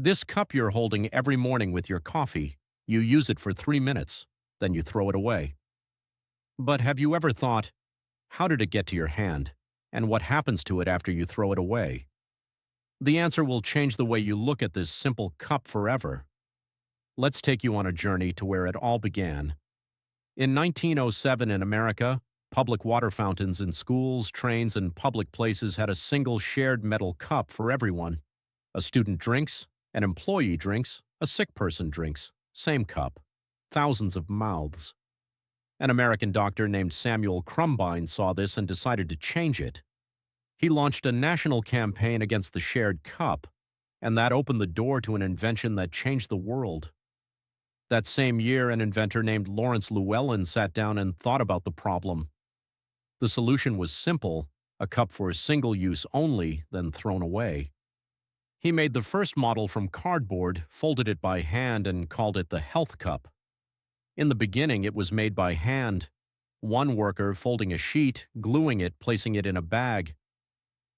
This cup you're holding every morning with your coffee, you use it for 3 minutes, then you throw it away. But have you ever thought, how did it get to your hand, and what happens to it after you throw it away? The answer will change the way you look at this simple cup forever. Let's take you on a journey to where it all began. In 1907 in America, public water fountains in schools, trains, and public places had a single shared metal cup for everyone. A student drinks, an employee drinks, a sick person drinks. Same cup. Thousands of mouths. An American doctor named Samuel Crumbine saw this and decided to change it. He launched a national campaign against the shared cup, and that opened the door to an invention that changed the world. That same year, an inventor named Lawrence Llewellyn sat down and thought about the problem. The solution was simple: a cup for single use only, then thrown away. He made the first model from cardboard, folded it by hand, and called it the Health Cup. In the beginning, it was made by hand. One worker folding a sheet, gluing it, placing it in a bag.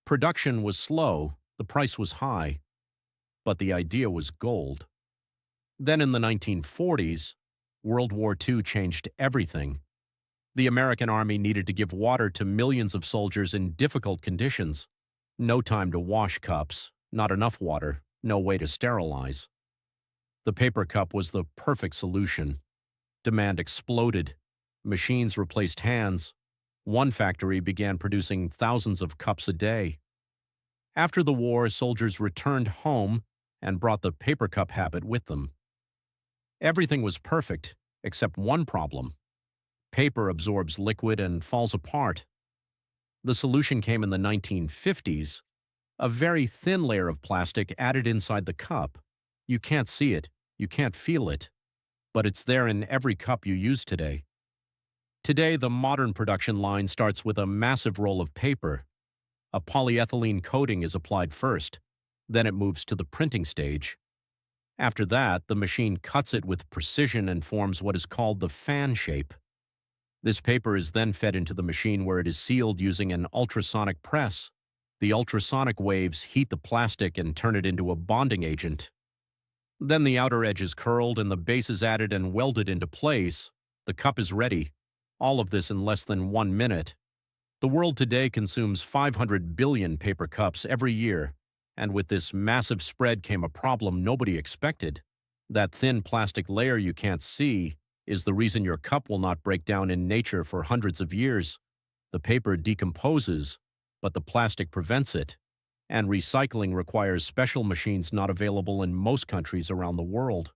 Production was slow, the price was high, but the idea was gold. Then in the 1940s, World War II changed everything. The American Army needed to give water to millions of soldiers in difficult conditions. No time to wash cups, not enough water, no way to sterilize. The paper cup was the perfect solution. Demand exploded. Machines replaced hands. One factory began producing thousands of cups a day. After the war, soldiers returned home and brought the paper cup habit with them. Everything was perfect, except one problem. Paper absorbs liquid and falls apart. The solution came in the 1950s. A very thin layer of plastic added inside the cup. You can't see it, you can't feel it, but it's there in every cup you use today. Today, the modern production line starts with a massive roll of paper. A polyethylene coating is applied first, then it moves to the printing stage. After that, the machine cuts it with precision and forms what is called the fan shape. This paper is then fed into the machine where it is sealed using an ultrasonic press. The ultrasonic waves heat the plastic and turn it into a bonding agent. Then the outer edge is curled and the base is added and welded into place. The cup is ready. All of this in less than 1 minute. The world today consumes 500 billion paper cups every year, and with this massive spread came a problem nobody expected. That thin plastic layer you can't see is the reason your cup will not break down in nature for hundreds of years. The paper decomposes, but the plastic prevents it, and recycling requires special machines not available in most countries around the world.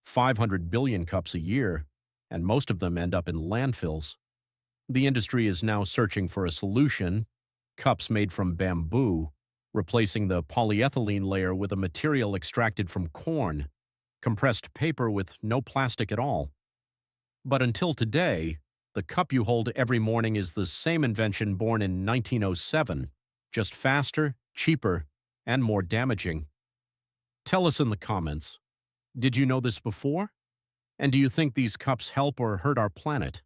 500 billion cups a year, and most of them end up in landfills. The industry is now searching for a solution: cups made from bamboo, replacing the polyethylene layer with a material extracted from corn, compressed paper with no plastic at all. But until today, the cup you hold every morning is the same invention born in 1907, just faster, cheaper, and more damaging. Tell us in the comments, did you know this before? And do you think these cups help or hurt our planet?